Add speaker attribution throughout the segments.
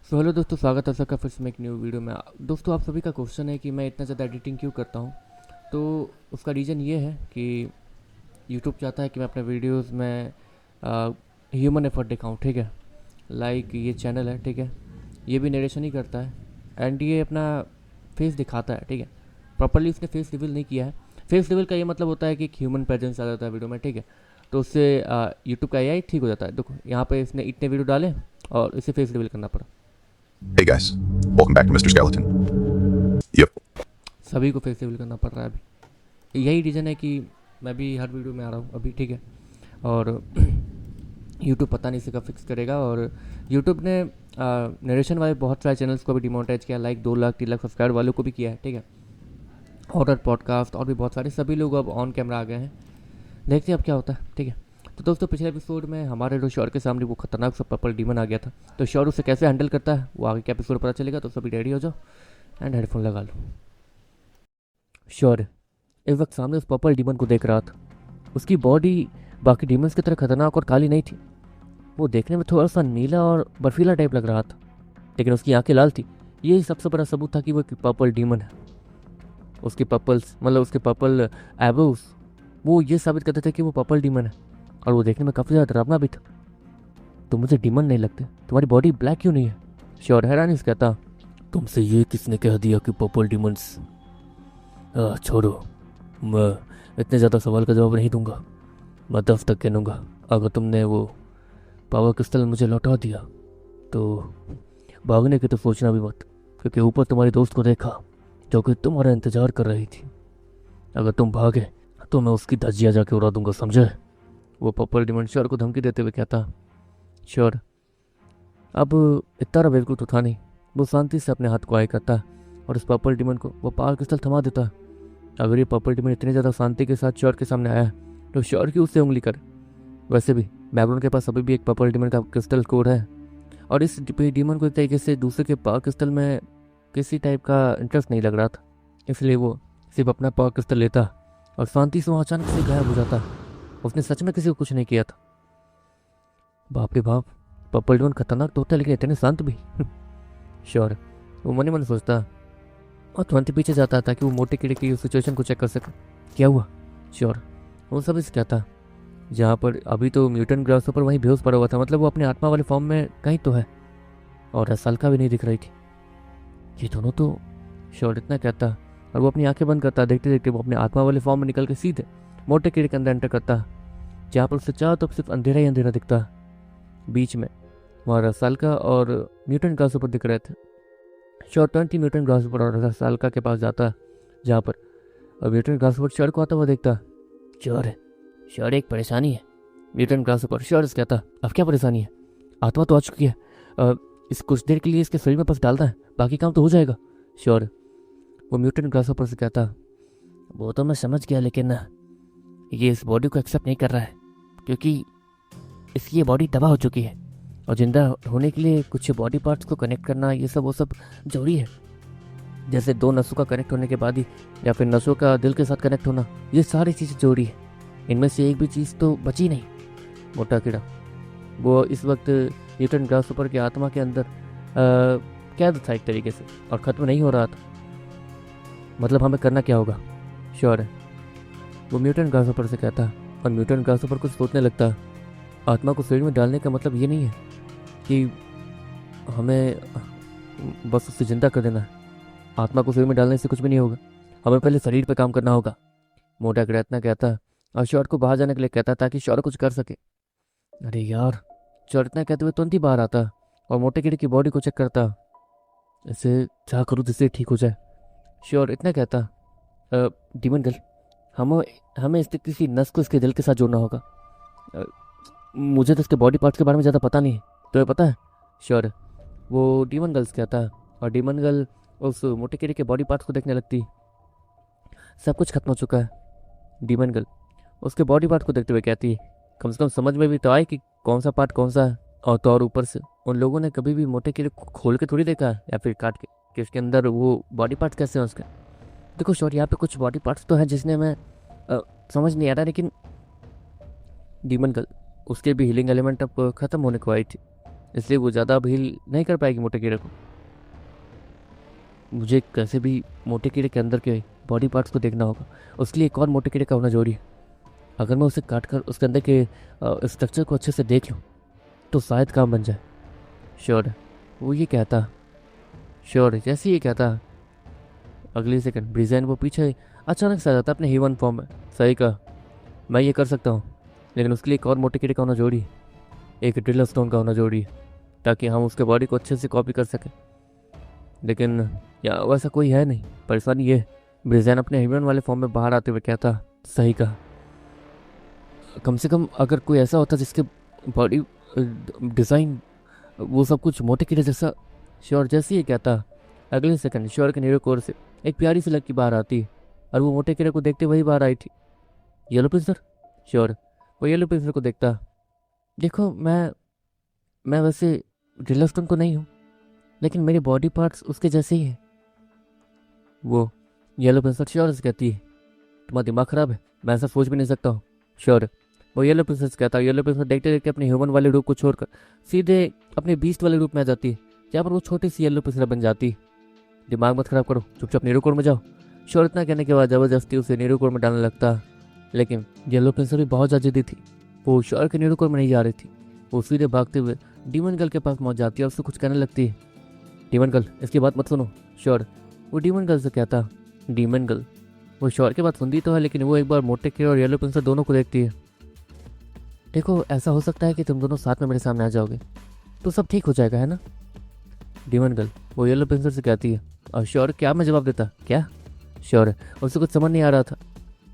Speaker 1: Hello दोस्तों, स्वागत है सबका फिर से मैं एक न्यू वीडियो में। दोस्तों, आप सभी का क्वेश्चन है कि मैं इतना ज़्यादा एडिटिंग क्यों करता हूँ। तो उसका रीज़न ये है कि यूट्यूब चाहता है कि मैं अपने वीडियोस में ह्यूमन एफर्ट दिखाऊँ, ठीक है। लाइक ये चैनल है, ठीक है, ये भी नरेशन ही करता है एंड ये अपना फेस दिखाता है, ठीक है। प्रॉपरली उसने फेस रिवील नहीं किया है। फेस रिवील का ये मतलब होता है कि एक ह्यूमन प्रेजेंस आ जाता है वीडियो में, ठीक है। तो उससे यूट्यूब का एआई ठीक हो जाता है। देखो यहाँ पे इसने इतने वीडियो डाले और इसे फेस रिवील करना पड़ा।
Speaker 2: Hey guys, welcome back to Mr. Skeleton. Yep.
Speaker 1: सभी को फेस रिवील करना पड़ रहा है अभी। यही रीज़न है कि मैं भी हर वीडियो में आ रहा हूँ अभी, ठीक है। और यूट्यूब पता नहीं इसे कब फिक्स करेगा। और यूट्यूब ने नरेशन वाले बहुत सारे चैनल्स को भी डिमोनेटाइज किया, लाइक 2 लाख 3 लाख सब्सक्राइबर वालों को भी किया है, ठीक है। हॉरर पॉडकास्ट और भी बहुत सारे सभी लोग अब ऑन कैमरा आ गए हैं। देखते हैं अब क्या होता है, ठीक है। तो दोस्तों, पिछले एपिसोड में हमारे जो शौर के सामने वो खतरनाक सा पर्पल डीमन आ गया था। तो शौर उसे कैसे हैंडल करता है वो आगे के एपिसोड पता चलेगा। तो सभी रेडी हो जाओ एंड हेडफोन लगा लो। शौर इस वक्त सामने उस पर्पल डीमन को देख रहा था। उसकी बॉडी बाकी डीमंस की तरह खतरनाक और काली नहीं थी। वो देखने में थोड़ा सा नीला और बर्फीला टाइप लग रहा था, लेकिन उसकी आंखें लाल थी। यही सबसे बड़ा सबूत था कि वो एक पर्पल डीमन है। उसके पर्पल्स मतलब उसके पर्पल एबोस वो ये साबित करते थे कि वो पर्पल डीमन है। और वो देखने में काफ़ी ज़्यादा डरावना भी था। तो मुझे डीमन नहीं लगते, तुम्हारी बॉडी ब्लैक क्यों नहीं है? श्योर हैरानी से कहता, तुमसे ये किसने कह दिया कि पर्पल डीमंस? छोड़ो, मैं इतने ज़्यादा सवाल का जवाब नहीं दूंगा। मैं 10 तक गिनूंगा। अगर तुमने वो पावर क्रिस्टल मुझे लौटा दिया तो भागने की तो सोचना भी मत, क्योंकि ऊपर तुम्हारे दोस्त को देखा जो कि तुम्हारा इंतजार कर रही थी। अगर तुम भागे तो मैं उसकी धज्जियाँ जाके उड़ा दूंगा, समझे? वो पर्पल डीमन श्योर को धमकी देते हुए कहता। श्योर अब इतना बेवकूफ़ तो था नहीं। वो शांति से अपने हाथ को आए करता और उस पर्पल डीमन को वो पावर क्रिस्टल थमा देता। अगर ये पर्पल डीमन इतनी ज़्यादा शांति के साथ श्योर के सामने आया तो श्योर की उससे उंगली करे। वैसे भी मैग्रोन के पास अभी भी एक पर्पल डीमन का क्रिस्टल कोड है और इस डीमन को एक तरीके से दूसरे के पावर क्रिस्टल में किसी टाइप का इंटरेस्ट नहीं लग रहा था। इसलिए वो सिर्फ अपना पावर क्रिस्टल लेता और शांति से वहाँ अचानक से गायब हो जाता। उसने सच में किसी को कुछ नहीं किया था। बाप रे बाप, पर्पल डीमन खतरनाक तो होता है लेकिन इतने शांत भी। श्योर वो मन ही मन सोचता और तुरंत पीछे जाता था कि वो मोटे कीड़े की सिचुएशन को चेक कर सके। क्या हुआ? श्योर वो सब इसे कहता। जहाँ पर अभी तो म्यूटेंट ग्रास पर वहीं बेहोश पड़ा हुआ था, मतलब वो अपने आत्मा वाले फॉर्म में कहीं तो है और रसालका भी नहीं दिख रही थी। ये दोनों तो, श्योर इतना कहता और वो अपनी आंखें बंद करता। देखते देखते वो अपने आत्मा वाले फॉर्म में निकल के सीधे मोटे कीड़े के अंदर एंटर करता, जहाँ पर उससे चारों तरफ सिर्फ अंधेरा ही अंधेरा दिखता। बीच में वहाँ रसालका और म्यूटेंट ग्रास पर दिख रहे थे। श्योर तुरंत ही म्यूटेंट ग्रास पर और रसालका के पास जाता, जहाँ पर और म्यूटेंट ग्रास पर श्योर को आता हुआ देखता। श्योर एक परेशानी है। म्यूटेंट ग्रास पर श्योर से कहता, अब क्या परेशानी है? आत्मा तो आ चुकी है, इस कुछ देर के लिए इसके शरीर में बस डालना है, बाकी काम तो हो जाएगा। श्योर वो म्यूटेंट ग्रास पर से कहता, वो तो मैं समझ गया, लेकिन ये इस बॉडी को एक्सेप्ट नहीं कर रहा है क्योंकि इसकी ये बॉडी तबाह हो चुकी है और जिंदा होने के लिए कुछ बॉडी पार्ट्स को कनेक्ट करना ये सब वो सब जरूरी है। जैसे 2 नसों का कनेक्ट होने के बाद ही या फिर नसों का दिल के साथ कनेक्ट होना, ये सारी चीज़ें जरूरी है। इनमें से एक भी चीज़ तो बची नहीं। मोटा कीड़ा वो इस वक्त म्यूटेंट ग्रास सुपर की आत्मा के अंदर कैद था एक तरीके से और ख़त्म नहीं हो रहा था। मतलब हमें करना क्या होगा? श्योर है वो म्यूटेंट ग्रास सुपर से कहता और म्यूटेंट ग्रास सुपर कुछ सोचने लगता। आत्मा को शरीर में डालने का मतलब ये नहीं है कि हमें बस उससे जिंदा कर देना है। आत्मा को शरीर में डालने से कुछ भी नहीं होगा, हमें पहले शरीर पे काम करना होगा। मोटा कीड़ा इतना कहता और शॉर्ट को बाहर जाने के लिए कहता ताकि शॉर्ट कुछ कर सके। अरे यार, शॉर्ट इतना कहते हुए तुरंत ही बाहर आता और मोटे कीड़े की बॉडी को चेक करता। इसे क्या करूँ जिससे ठीक हो जाए? श्योर इतना कहता, डीमन गर्ल, हमें इसके किसी नस को इसके दिल के साथ जोड़ना होगा। मुझे तो इसके बॉडी पार्ट्स के बारे में ज़्यादा पता नहीं है, तो ये पता है? श्योर वो डीमन गर्ल्स कहता है और डीमन गर्ल उस मोटे कीड़े के बॉडी पार्ट्स को देखने लगती। सब कुछ खत्म हो चुका है। डीमन गर्ल उसके बॉडी पार्ट को देखते हुए कहती है, कम से कम समझ में भी तो आए कि कौन सा पार्ट कौन सा है। और तो और ऊपर से उन लोगों ने कभी भी मोटे कीड़े को खोल के थोड़ी देखा है या फिर काट के कि उसके अंदर वो बॉडी पार्ट्स कैसे हैं उसके। देखो श्योर, यहाँ पे कुछ बॉडी पार्ट्स तो है जिसने मैं समझ नहीं आ रहा, लेकिन डीमन गर्ल उसके भी हीलिंग एलिमेंट अब ख़त्म होने को आई थी। इसलिए वो ज़्यादा हील नहीं कर पाएगी मोटे कीड़े को। मुझे कैसे भी मोटे कीड़े के अंदर के बॉडी पार्ट्स को देखना होगा, उसके लिए एक और मोटे कीड़े का होना जरूरी है। अगर मैं उसे काट कर उसके अंदर के स्ट्रक्चर को अच्छे से देख लूँ तो शायद काम बन जाए। श्योर, वो ये कहता। श्योर, जैसे ये कहता अगली सेकंड ब्रिजेन वो पीछे अचानक से आ जाता अपने ह्यूमन फॉर्म में। सही कहा, मैं ये कर सकता हूँ, लेकिन उसके लिए एक और मोटे कीड़े का होना जरूरी है, एक ड्रिलर स्टोन का होना जरूरी है, ताकि हम उसके बॉडी को अच्छे से कॉपी कर सकें। लेकिन यहाँ वैसा कोई है नहीं। परेशानी ये, ब्रिजेन अपने ह्यूमन वाले फॉर्म में बाहर आते हुए कहता। सही कहा, कम से कम अगर कोई ऐसा होता जिसके बॉडी डिज़ाइन वो सब कुछ मोटे कीड़े जैसा। श्योर, जैसे ही कहता अगले सेकंड श्योर के नीरो कोर से एक प्यारी सी लड़की बाहर आती और वो मोटे कीड़े को देखते वही बाहर आई थी। Yellow pincer. श्योर, वो येलो पिंसर को देखता। देखो, मैं वैसे ड्रिलर स्टोन को नहीं हूँ, लेकिन मेरे बॉडी पार्ट्स उसके जैसे ही हैं। वो येलो पिंसर श्योर से कहती है। तुम्हारा दिमाग खराब है, मैं ऐसा सोच भी नहीं सकता हूँ। श्योर, वो येलो प्रिंसेस कहता है। येलो प्रिंसेस देखते देखते अपने ह्यूमन वाले रूप को छोड़कर सीधे अपने बीस्ट वाले रूप में आ जाती है, जहाँ पर वो छोटी सी येलो प्रिंसेस बन जाती है। दिमाग मत खराब करो, चुपचाप नीरो कोर में जाओ। श्योर इतना कहने के बाद जबरदस्ती उसे नीरो कोर में डालने लगता, लेकिन येलो प्रिंसेस भी बहुत ज़्यादा जिद्दी थी। वो श्योर के नीरो कोर में नहीं जा रही थी। वो सीधे भागते हुए डीमन गर्ल के पास पहुंच जाती है और उससे कुछ कहने लगती है। डीमन गर्ल, इसकी बात मत सुनो। श्योर, वो डीमन गर्ल से कहता। डीमन गर्ल, वो श्योर की बात सुनती तो है, लेकिन वो एक बार मोटे कीड़े और येलो प्रिंसेस दोनों को देखती है। देखो, ऐसा हो सकता है कि तुम दोनों साथ में मेरे सामने आ जाओगे तो सब ठीक हो जाएगा, है ना? डीमन गर्ल, वो येलो प्रिंसेस से कहती है। और श्योर क्या मैं जवाब देता? क्या? श्योर, उसे कुछ समझ नहीं आ रहा था।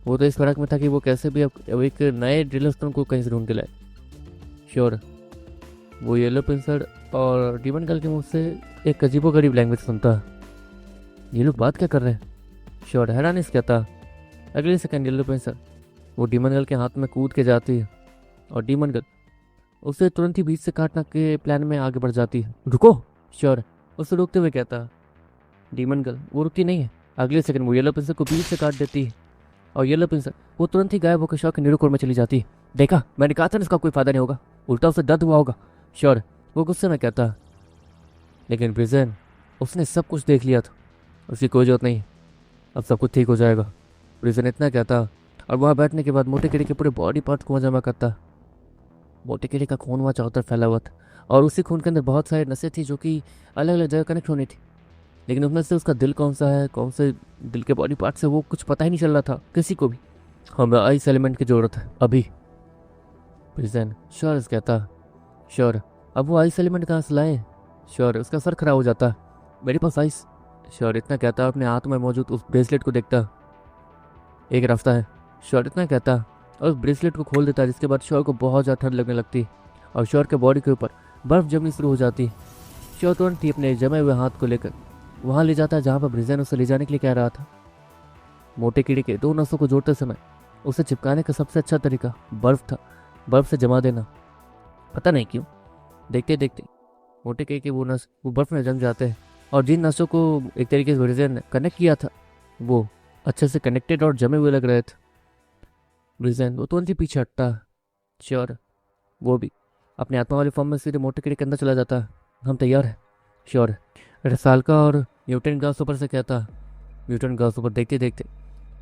Speaker 1: वो तो इस फर्क में था कि वो कैसे भी अब एक नए ड्रिलर स्टोन को कहीं से ढूंढ के लाए। श्योर, वो येलो प्रिंसर और डीमन गर्ल के मुंह से एक अजीबोगरीब लैंग्वेज सुनता। ये लोग बात क्या कर रहे हैं? श्योर हैरानी से कहता। अगले सेकंड येलो प्रिंसर वो डीमन गर्ल के हाथ में कूद के जाती है और डीमन गर्ल उसे तुरंत ही बीच से काटना के प्लान में आगे बढ़ जाती है। रुको! श्योर उसे रोकते हुए कहता। डीमन गर्ल वो रुकती नहीं है। अगले सेकंड वो येलो प्रिंसर को बीच से काट देती है और येलो प्रिंसर वो तुरंत ही गायब होकर श्योर के नीरो कोर में चली जाती है। देखा, मैंने कहा था इसका कोई फायदा नहीं होगा, उल्टा उसे दर्द हुआ होगा। श्योर वो गुस्से में कहता। लेकिन ब्रिजेन, उसने सब कुछ देख लिया था, उसकी कोई जरूरत नहीं, अब सब कुछ ठीक हो जाएगा। ब्रिजेन इतना कहता और वहाँ बैठने के बाद मोटे कीड़े के पूरे बॉडी पार्ट्स को जमा करता। मोटे कीड़े का खून वहाँ चारों तरफ फैला हुआ था और उसी खून के अंदर बहुत सारी नसें थी जो कि अलग अलग जगह कनेक्ट होनी थी, लेकिन उसमें से उसका दिल कौन सा है, कौन से दिल के बॉडी पार्ट से, वो कुछ पता ही नहीं चल रहा था किसी को भी। हमें आइस एलिमेंट की ज़रूरत है अभी। ब्रिजेन श्योर कहता। श्योर, अब वो आइस एलिमेंट कहाँ से लाए? श्योर उसका सर खराब हो जाता। मेरे पास आइस। श्योर इतना कहता अपने हाथ में मौजूद उस ब्रेसलेट को देखता। एक रास्ता है। श्योर इतना कहता और उस ब्रेसलेट को खोल देता, जिसके बाद श्योर को बहुत ज़्यादा ठंड लगने लगती और श्योर के बॉडी के ऊपर बर्फ़ जमनी शुरू हो जाती। श्योर तुरंत ही अपने जमे हुए हाथ को लेकर वहाँ ले जाता है जहाँ पर ब्रिजेन उसे ले जाने के लिए कह रहा था। मोटे कीड़े के दो नसों को जोड़ते समय उसे चिपकाने का सबसे अच्छा तरीका बर्फ़ था, बर्फ़ से जमा देना। पता नहीं क्यों देखते देखते मोटे कीड़े के वो नस वो बर्फ़ में जम जाते हैं और जिन नसों को एक तरीके से ब्रिजेन ने कनेक्ट किया था वो अच्छे से कनेक्टेड और जमे हुए लग रहे थे। ब्रिजेन वो तुरंत ही पीछे हटता। श्योर वो भी अपने आत्मा वाले फॉर्म में सीधे मोटे कीड़े के अंदर चला जाता। हम तैयार हैं। श्योर रसालका और म्यूटेंट ग्रास ऊपर से कहता। म्यूटेंट ग्रास ऊपर देखते देखते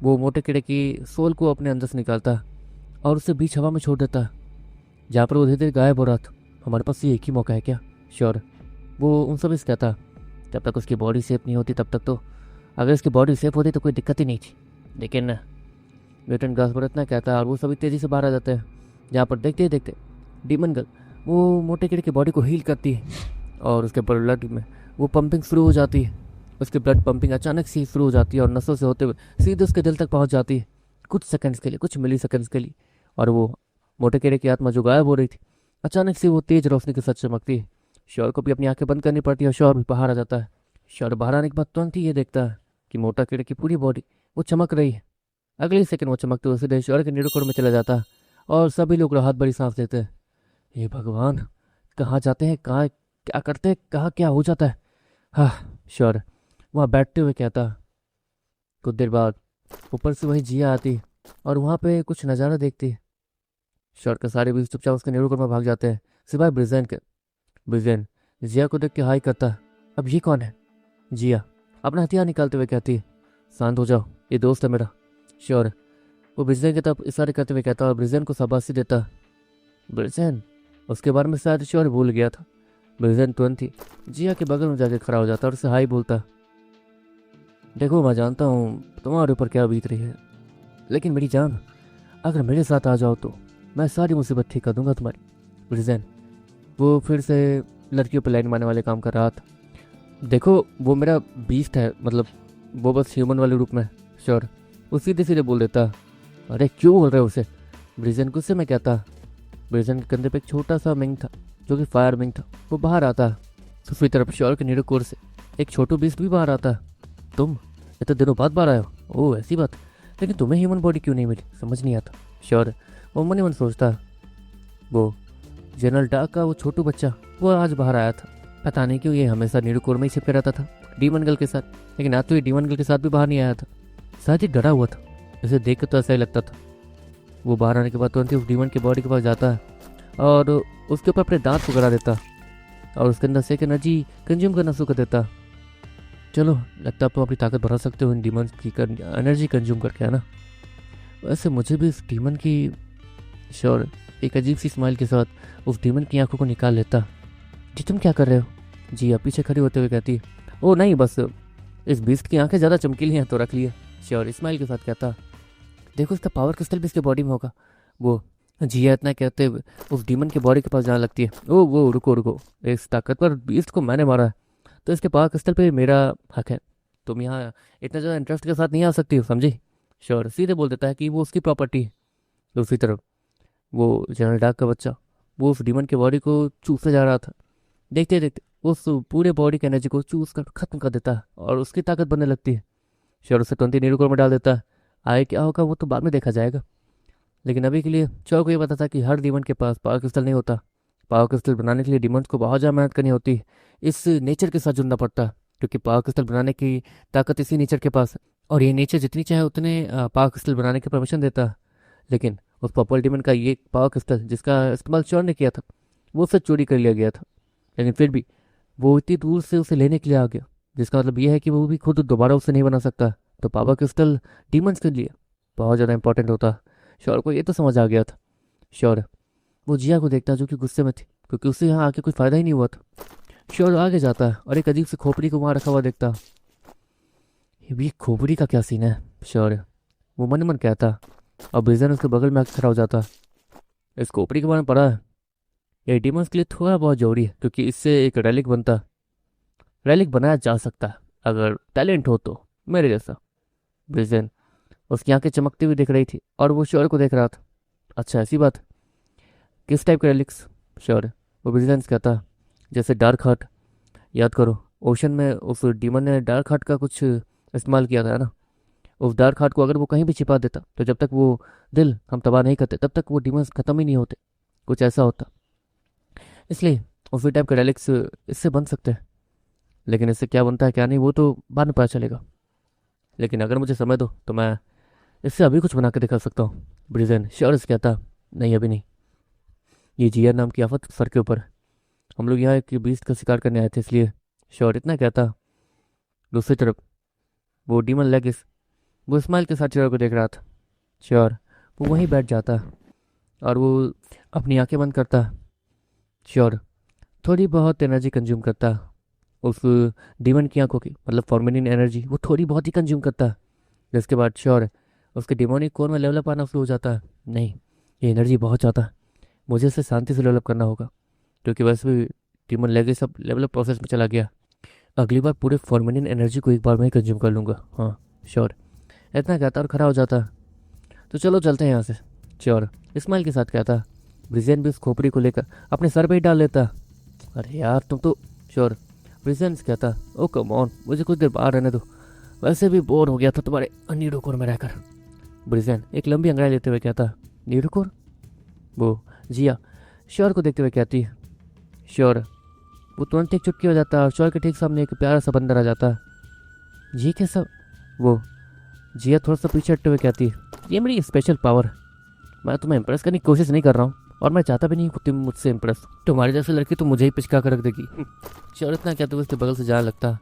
Speaker 1: वो मोटे कीड़े की सोल को अपने अंदर से निकालता और उसे बीच हवा में छोड़ देता, जहाँ पर वो धीरे धीरे गायब हो रहा था। हमारे पास ये एक ही मौका है क्या? श्योर वो उन सब से कहता। जब तक उसकी बॉडी सेफ नहीं होती तब तक तो, अगर इसकी बॉडी सेफ होती तो कोई दिक्कत ही नहीं थी, लेकिन म्यूटेंट ग्रास पर इतना कहता और वो सभी तेज़ी से बाहर आ जाते हैं, जहाँ पर देखते ही देखते डीमन गर्ल वो मोटे कीड़े की बॉडी को हील करती है और उसके ब्लड में वो पंपिंग शुरू हो जाती है। उसकी ब्लड पंपिंग अचानक से शुरू हो जाती है और नसों से होते हुए सीधे उसके दिल तक पहुंच जाती है, कुछ सेकंड्स के लिए, कुछ मिली सेकंड्स के लिए। और वो मोटे कीड़े की आत्मा जो गायब हो रही थी अचानक से वो तेज रोशनी के साथ चमकती है। श्योर को भी अपनी आंखें बंद करनी पड़ती है और श्योर भी बाहर आ जाता है। श्योर बाहर आने के बाद तुरंत ही ये देखता है कि मोटा कीड़े की पूरी बॉडी वो चमक रही है। अगले सेकंड वो चमकते हुए सीधे श्योर के नीडोकोर में चला जाता है और सभी लोग राहत भरी सांस लेते हैं। हे भगवान, कहाँ जाते हैं, कहाँ क्या करते हैं, कहाँ क्या हो जाता है? हाँ, श्योर वहाँ बैठते हुए कहता। कुछ देर बाद ऊपर से वही जिया आती और वहाँ पे कुछ नज़ारा देखती। श्योर के सारे भी चुपचाप उसके नीडोकोर में भाग जाते हैं सिवाय ब्रिजेन के। ब्रिजेन जिया को देख के हाई करता। अब ये कौन है? जिया अपना हथियार निकालते हुए कहती है, शांत हो जाओ, ये दोस्त है मेरा। श्योर। वो ब्रिजेन की तरफ इशारे करते हुए कहता और ब्रिजेन को शाबाशी देता। ब्रिजेन उसके बारे में शायद श्योर भूल गया था। ब्रिजेन तुरंत ही जिया के बगल में जाके खड़ा हो जाता और उसे हाई बोलता। देखो मैं जानता हूँ तुम्हारे ऊपर क्या बीत रही है, लेकिन मेरी जान, अगर मेरे साथ आ जाओ तो मैं सारी मुसीबत ठीक कर दूंगा तुम्हारी। ब्रिजेन वो फिर से लड़कियों पर लाइन मारने वाले काम कर रहा था। देखो वो मेरा बीस्ट है, मतलब वो बस ह्यूमन वाले रूप में। श्योर वो सीधे सीधे बोल देता। अरे क्यों बोल रहे हो उसे? ब्रिजेन गुस्से में कहता। ब्रिजेन के कंधे पे एक छोटा सा मिंग था जो कि फायर मिंग था। वो बाहर आता। दूसरी तरफ श्योर के नीडो कोर से एक छोटू बीस्ट भी बाहर आता। तुम इतने दिनों बाद बाहर आए हो? ओह ऐसी बात, लेकिन तुम्हें ह्यूमन बॉडी क्यों नहीं मिली, समझ नहीं आता। श्योर वो मन ही मन सोचता। वो जनरल डार्क का वो छोटू बच्चा वो आज बाहर आया था। पता नहीं क्यों ये हमेशा नीडो कोर में ही छिपके रहता था डीमन गर्ल के साथ, लेकिन आज तो ये डीमन गर्ल के साथ भी बाहर नहीं आया था। शायद ही डरा हुआ था, इसे देख कर तो ऐसा ही लगता था। वो बाहर आने के बाद तुरंत ही उस डीमन की बॉडी के पास जाता है और उसके ऊपर अपने दांत को गड़ा देता और उसके अंदर से एक एनर्जी कंज्यूम करना शुरू कर देता। चलो लगता है आप तो अपनी ताकत बढ़ा सकते हो इन डीमन की एनर्जी कंज्यूम करके, है ना? वैसे मुझे भी इस डीमन की श्योर एक अजीब सी स्माइल के साथ उस डीमन की आंखों को निकाल लेता। जी तुम क्या कर रहे हो? जिया पीछे खड़ी होते हुए कहती। ओ नहीं, बस इस बीस्ट की आंखें ज़्यादा चमकीली हैं तो रख लिए। श्योर स्माइल के साथ कहता। देखो इसका पावर क्रिस्टल भी इसके बॉडी में होगा। वो जिया इतना कहते हुए उस डीमन की बॉडी के पास जाने लगती है। ओ वो रुको रुको, इस ताकतवर बीस्ट को मैंने मारा है तो इसके पावर क्रिस्टल पे मेरा हक है। तुम यहाँ इतना ज़्यादा इंटरेस्ट के साथ नहीं आ सकती हो, समझी? श्योर सीधे बोल देता है कि वो उसकी प्रॉपर्टी है। दूसरी तरफ वो जनरल डार्क का बच्चा वो उस डीमन की बॉडी को चूसने जा रहा था। देखते देखते उस पूरे बॉडी की एनर्जी को चूस कर खत्म कर देता है और उसकी ताकत बनने लगती है। श्योर उसे 20 नीडो कोर में डाल देता है। आगे क्या होगा वो तो बाद में देखा जाएगा, लेकिन अभी के लिए श्योर को ये पता था कि हर डीमन के पास पावर क्रिस्टल नहीं होता। पावर क्रिस्टल बनाने के लिए डीमंस को बहुत ज़्यादा मेहनत करनी होती है, इस नेचर के साथ जुड़ना पड़ता है, क्योंकि पावर क्रिस्टल बनाने की ताकत इसी नेचर के पास है और ये नेचर जितनी चाहे उतने पावर क्रिस्टल बनाने की परमिशन देता है। लेकिन उस पर्पल डीमन का ये पावर क्रिस्टल जिसका इस्तेमाल श्योर ने किया था वो उससे चोरी कर लिया गया था, लेकिन फिर भी वो इतनी दूर से उसे लेने के लिए आ गया, जिसका मतलब ये है कि वो भी खुद दोबारा उसे नहीं बना सकता। तो पावर क्रिस्टल डीमंस के लिए बहुत ज़्यादा इंपॉर्टेंट होता। श्योर को ये तो समझ आ गया था। श्योर वो जिया को देखता जो कि गुस्से में थी, क्योंकि उससे यहाँ आके कोई फ़ायदा ही नहीं हुआ था। श्योर आगे जाता है और एक अजीब सी खोपड़ी को वहाँ रखा हुआ देखता। ये खोपड़ी का क्या सीन है? श्योर वो मन मन कहता और ब्रिजन उसके बगल में आके खड़ा हो जाता। इस खोपड़ी के बारे में पढ़ा है, ये डीमंस के लिए थोड़ा बहुत जरूरी है, क्योंकि इससे एक रेलिक बनता। रेलिक बनाया जा सकता है अगर टैलेंट हो तो, मेरे जैसा। ब्रिजन उसकी आंखें चमकती हुई दिख रही थी और वो श्योर को देख रहा था। अच्छा ऐसी बात, किस टाइप के रेलिक्स? श्योर वो ब्रिजन कहता जैसे डार्क हार्ट, याद करो ओशन में उस डीमन ने डार्क हार्ट का कुछ इस्तेमाल किया था ना। उस डार्क हार्ट को अगर वो कहीं भी छिपा देता तो जब तक वो दिल हम तबाह नहीं करते तब तक वो डीमंस ख़त्म ही नहीं होते, कुछ ऐसा होता। इसलिए उसी टाइप के रेलिक्स इससे बन सकते हैं, लेकिन इससे क्या बनता है क्या नहीं वो तो बाद में पता चलेगा। लेकिन अगर मुझे समय दो तो मैं इससे अभी कुछ बना के दिखा सकता हूँ। ब्रिजन श्योर से कहता नहीं अभी नहीं, ये जिया नाम की आफत सर के ऊपर है। हम लोग यहाँ एक बीस्ट का शिकार करने आए थे इसलिए। श्योर इतना कहता। दूसरी तरफ वो डीमन लेगिस वो स्माइल के साथ श्योर को देख रहा था। श्योर वो वहीं बैठ जाता और वो अपनी आंखें बंद करता। श्योर थोड़ी बहुत एनर्जी कंज्यूम करता उस डीमन की आंखों की, मतलब फॉर्मेलिन एनर्जी वो थोड़ी बहुत ही कंज्यूम करता है, जिसके बाद श्योर उसके डिमोनिक कोर में लेवलअप आना शुरू हो जाता है। नहीं ये एनर्जी बहुत ज़्यादा है, मुझे इसे शांति से डेवलप करना होगा, क्योंकि वैसे भी डीमन लेगे सब लेवलअप प्रोसेस में चला गया। अगली बार पूरे फॉर्मेलिन एनर्जी को एक बार में ही कंज्यूम कर लूँगा। हाँ श्योर इतना कहता और खड़ा हो जाता। तो चलो चलते हैं यहाँ से। श्योर स्माइल के साथ कहता। ब्रिजेन भी उस खोपड़ी को लेकर अपने सर पे ही डाल लेता। अरे यार तुम तो। श्योर ब्रिजेन कहता ओ कम ऑन, मुझे कुछ देर बाहर रहने दो, वैसे भी बोर हो गया था तुम्हारे नीडो कोर में रहकर। ब्रिजेन एक लंबी अंगड़ाई लेते हुए कहता नीडो कोर? वो जिया श्योर को देखते हुए कहती है। श्योर वो तुरंत एक चुटकी हो जाता है और श्योर के ठीक सामने एक प्यारा सा बंदर आ जाता है। जी कैसा? वो जिया थोड़ा सा पीछे हटते हुए कहती है ये मेरी स्पेशल पावर है, मैं तुम्हें इम्प्रेस करने की कोशिश नहीं कर रहा हूँ, और मैं चाहता भी नहीं कि तुम मुझसे इम्प्रेस। तुम्हारे जैसे लड़की तो मुझे ही पिचका कर रख देगी। शौर्य इतना कहते हुए उसके बगल से जाने लगता।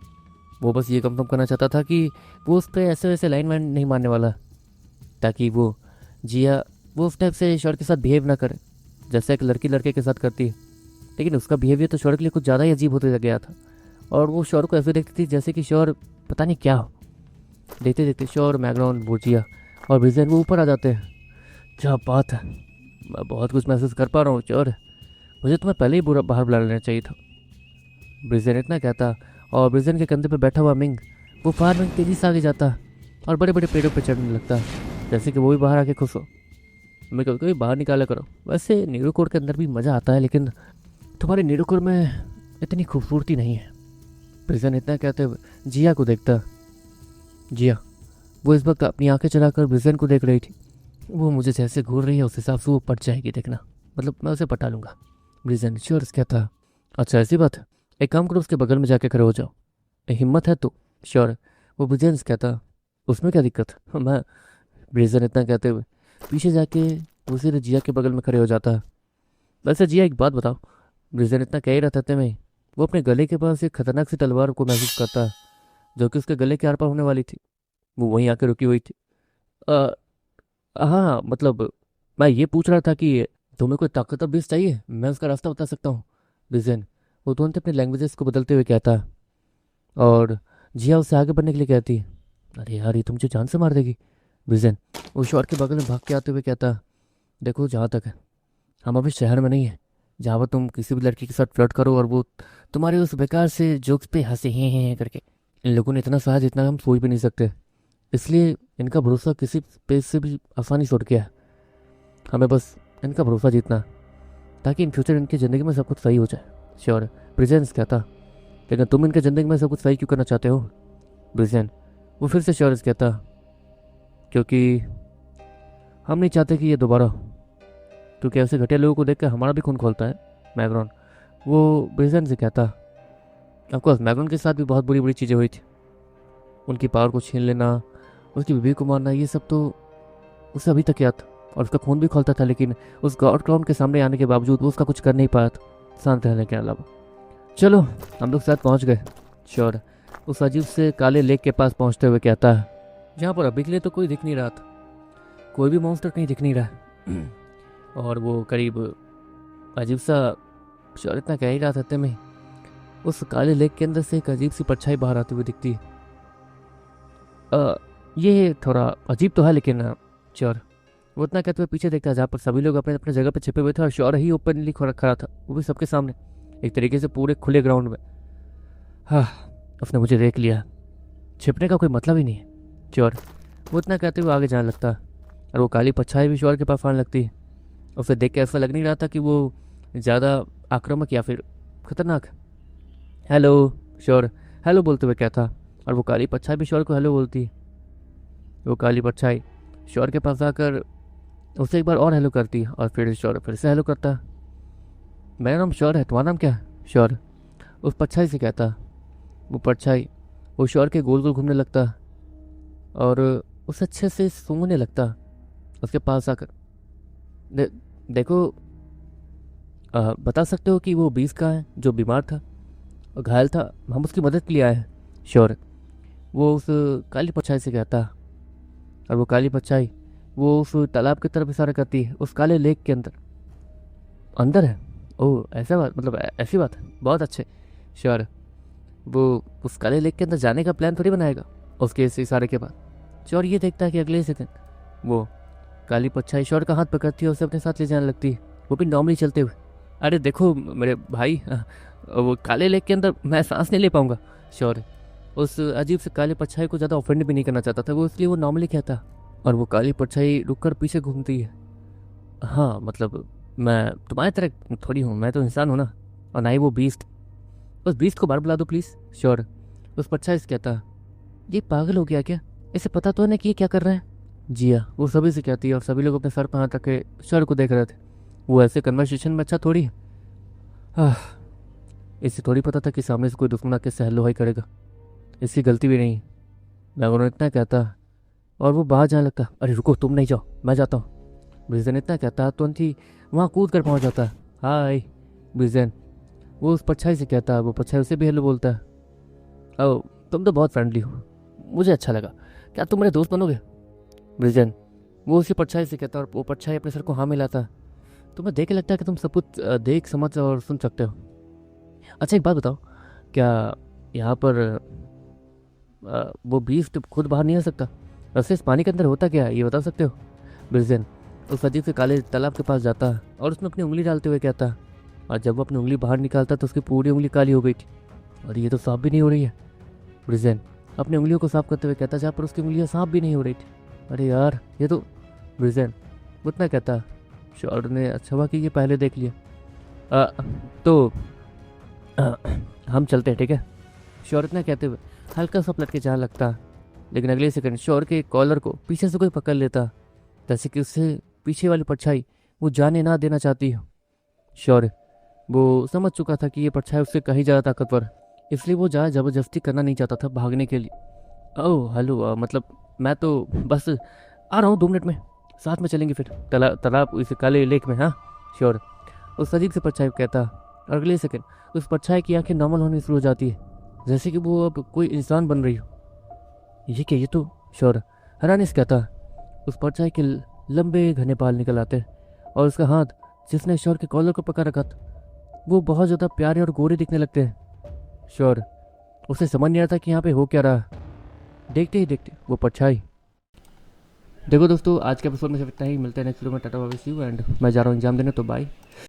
Speaker 1: वो बस ये कंफर्म करना चाहता था कि वो उस पर ऐसे वैसे लाइन वाइन नहीं मारने वाला, ताकि वो जिया वो उस टाइप से शौर्य के साथ बिहेव ना करे जैसे एक लड़की लड़के के साथ करती है। लेकिन उसका बिहेवियर तो शौर्य के लिए कुछ ज़्यादा ही अजीब होते गया था, और वो शौर्य को ऐसे देखती थी जैसे कि शौर्य पता नहीं क्या हो। देखते देखते शौर्य, मैग्रॉन, बोर्जिया और ब्रिजेन वो ऊपर आ जाते हैं। क्या बात है, मैं बहुत कुछ महसूस कर पा रहा हूँ शौर्य, मुझे तुम्हें पहले ही बुरा बाहर बुला लेना चाहिए था। ब्रिजेन इतना कहता, और ब्रिजेन के कंधे पर बैठा हुआ मिंग वो बाहर में तेजी से आगे जाता और बड़े बड़े पेड़ों पर चढ़ने लगता, जैसे कि वो भी बाहर आके खुश हो। मैं कभी कभी बाहर निकाला करो, वैसे नीरो कोड के अंदर भी मज़ा आता है, लेकिन तुम्हारे नीरो कोड में इतनी खूबसूरती नहीं है। ब्रिजेन इतना कहते हुए जिया को देखता। जिया वो इस वक्त अपनी आंखें चलाकर ब्रिजेन को देख रही थी। वो मुझे जैसे घूर रही है उस हिसाब से वो पट जाएगी, देखना, मतलब मैं उसे पटा लूंगा। ब्रिजेन श्योर कहता। अच्छा ऐसी बात है, एक काम करो उसके बगल में जाके खड़े हो जाओ, हिम्मत है तो। श्योर वो ब्रिजेन कहता। उसमें क्या दिक्कत है, मैं। ब्रिजेन इतना कहते हुए पीछे जाके वो सीधे जिया के बगल में खड़े हो जाता है। वैसे जिया एक बात बताओ, ब्रिजेन इतना कह ही रहा था में वो अपने गले के पास एक खतरनाक सी तलवार को महसूस करता है जो कि उसके गले के आर पार होने वाली थी। वो वहीं आके रुकी हुई थी। अ, हाँ मतलब मैं ये पूछ रहा था कि तुम्हें कोई ताकतवर बीस चाहिए, मैं उसका रास्ता बता सकता हूँ। ब्रिजेन वो तुरंत अपने लैंग्वेजेस को बदलते हुए कहता है, और जिया उससे आगे बढ़ने के लिए कहती है। अरे यार ये तो मुझे जान से मार देगी। ब्रिजेन वो शॉर के बगल में भाग के आते हुए कहता, देखो जहाँ तक है हम अभी शहर में नहीं है जहाँ पर तुम किसी भी लड़की के साथ फ्लर्ट करो और वो तुम्हारे उस बेकार से जोक्स पे हंसे हैं करके। इन लोगों ने इतना सहा जितना हम सोच भी नहीं सकते, इसलिए इनका भरोसा किसी पेज से भी आसानी से उठ गया है। हमें बस इनका भरोसा जीतना है, ताकि इन फ्यूचर इनकी ज़िंदगी में सब कुछ सही हो जाए। श्योर प्रेजेंस कहता। लेकिन तुम इनके ज़िंदगी में सब कुछ सही क्यों करना चाहते हो। ब्रिजेन वो फिर से श्योर कहता, क्योंकि हम नहीं चाहते कि ये दोबारा हो, क्योंकि ऐसे घटिया लोगों को देखकर हमारा भी खून खोलता है। मैग्रॉन वो ब्रिजेन से कहता। ऑफकोर्स मैग्रॉन के साथ भी बहुत बुरी बुरी चीज़ें हुई थी, उनकी पावर को छीन लेना, उसकी बीवी को मारना, ये सब तो उसे अभी तक याद था, और उसका खून भी खोलता था, लेकिन उस गॉड क्राउन के सामने आने के बावजूद वो उसका कुछ कर नहीं पाया था शांत रहने के अलावा। चलो हम लोग साथ पहुंच गए। श्योर उस अजीब से काले लेक के पास पहुंचते हुए कहता है, जहाँ पर अभी के लिए तो कोई दिख नहीं रहा था, कोई भी मॉन्स्टर कहीं दिख नहीं रहा। और वो करीब अजीब सा, श्योर इतना कह ही रहा था में उस काले लेक के अंदर से एक अजीब सी परछाई बाहर आती हुई दिखती है। ये थोड़ा अजीब तो है, लेकिन श्योर वो इतना कहते हुए पीछे देखता है जहाँ पर सभी लोग अपने अपने जगह पर छिपे हुए थे, और श्योर ही ओपनली खड़ा था, वो भी सबके सामने, एक तरीके से पूरे खुले ग्राउंड में। हाँ उसने मुझे देख लिया, छिपने का कोई मतलब ही नहीं है। श्योर वो इतना कहते हुए आगे जाने लगता है, और वो काली परछाई भी श्योर के पास आने लगती है। उसे देख के ऐसा लग नहीं रहा था कि वो ज़्यादा आक्रामक या फिर खतरनाक है। हेलो श्योर हेलो बोलते हुए कहता, और वो काली परछाई भी श्योर को हेलो बोलती है। वो काली परछाई श्योर के पास आकर उसे एक बार और हेलो करती है, और फिर श्योर फिर से हेलो करता है। मेरा नाम श्योर है, तुम्हारा नाम क्या है। श्योर उस परछाई से कहता। वो परछाई वो श्योर के गोल गोल घूमने लगता और उसे अच्छे से सूंघने लगता उसके पास आकर। देखो बता सकते हो कि वो बीस का है जो बीमार था और घायल था, हम उसकी मदद के लिए आए हैं। श्योर वो उस काली परछाई से कहता, और वो काली परछाई वो उस तालाब की तरफ इशारा करती है, उस काले लेक के अंदर अंदर है। ओह ऐसा बात, मतलब ऐसी बात है, बहुत अच्छे। श्योर वो उस काले लेक के अंदर जाने का प्लान थोड़ी बनाएगा उसके इस इशारे के बाद। श्योर ये देखता है कि अगले सेकंड वो काली परछाई श्योर का हाथ पकड़ती है, उसे अपने साथ ले जाने लगती है, वो भी नॉर्मली चलते हुए। अरे देखो मेरे भाई, वो काले लेक के अंदर मैं सांस नहीं ले पाऊंगा। श्योर उस अजीब से काली परछाई को ज़्यादा ऑफेंड भी नहीं करना चाहता था वो, इसलिए वो नॉर्मली कहता। और वो काली परछाई रुककर पीछे घूमती है। हाँ मतलब मैं तुम्हारी तरह थोड़ी हूँ, मैं तो इंसान हूँ ना, और ना ही वो बीस्ट। उस बीस्ट को बाहर बुला दो प्लीज़। श्योर उस परछाई से कहता, ये पागल हो गया क्या, इसे पता तो है ना कि ये क्या कर रहा है। जिया वो सभी से कहती है, और सभी लोग अपने सर पर हाथ रख के श्योर को देख रहे थे। वो ऐसे कन्वर्सेशन में अच्छा थोड़ी है। इसे थोड़ी पता था कि सामने से कोई दुश्मन आके सहलो हाई करेगा, इसकी गलती भी नहीं। मैं उन्होंने इतना कहता और वो बाहर जाने लगता। अरे रुको तुम नहीं जाओ, मैं जाता हूँ। ब्रिजन इतना कहता तुरंत ही वहाँ कूद कर पहुँच जाता। हाय ब्रिजन। वो उस परछाई से कहता, वो परछाई उसे भी हेलो बोलता है। ओ तुम तो बहुत फ्रेंडली हो, मुझे अच्छा लगा, क्या तुम मेरे दोस्त बनोगे? ब्रिजन वो उसी परछाई से कहता और वो परछाई अपने सर को हाँ मिलाता। तुम्हें देख के लगता है कि तुम सब कुछ देख समझ और सुन सकते हो। अच्छा एक बात बताओ, क्या यहाँ पर वो बीस्ट खुद बाहर नहीं आ सकता? वैसे इस पानी के अंदर होता क्या है ये बता सकते हो? ब्रिजन उस अजीब से काले तालाब के पास जाता और उसमें अपनी उंगली डालते हुए कहता, और जब वो अपनी उंगली बाहर निकालता तो उसकी पूरी उंगली काली हो गई थी, और ये तो साफ भी नहीं हो रही है। ब्रिजन अपनी उंगलियों को साफ करते हुए कहता, जहाँ पर उसकी उंगलियाँ साफ भी नहीं हो रही थी। अरे यार ये तो। ब्रिजन उतना कहता। शॉर्ट ने अच्छा हुआ कि ये पहले देख लिया। तो हम चलते हैं ठीक है? शौर इतना कहते हुए हल्का सा पलट के जाने लगता, लेकिन अगले सेकंड शौर के कॉलर को पीछे से कोई पकड़ लेता, जैसे कि उससे पीछे वाली परछाई वो जाने ना देना चाहती हो। शौर वो समझ चुका था कि ये परछाई उससे कहीं ज़्यादा ताकतवर, इसलिए वो ज़्यादा ज़बरदस्ती करना नहीं चाहता था भागने के लिए। ओह हेलो, मतलब मैं तो बस आ रहा हूँ 2 मिनट में, साथ में चलेंगे फिर तालाब इस काले लेक में। हाँ श्योर, उस अजीब से परछाई कहता, और अगले सेकंड उस परछाई की आंखें नॉर्मल होनी शुरू हो जाती है, जैसे कि वो अब कोई इंसान बन रही हो। ये क्या, ये तो श्योर हैरानी से कहता। उस परछाई के लंबे घने बाल निकल आते और उसका हाथ जिसने श्योर के कॉलर को पकड़ रखा था वो बहुत ज़्यादा प्यारे और गोरे दिखने लगते हैं। श्योर उसे समझ नहीं आता कि यहाँ पे हो क्या रहा। देखते ही देखते वो परछाई। देखो दोस्तों, आज के एपिसोड में सिर्फ इतना ही, मिलते हैं नेक्स्ट वीडियो में। Ta-ta bye see you, and मैं जा रहा हूँ एग्जाम देने, तो बाय।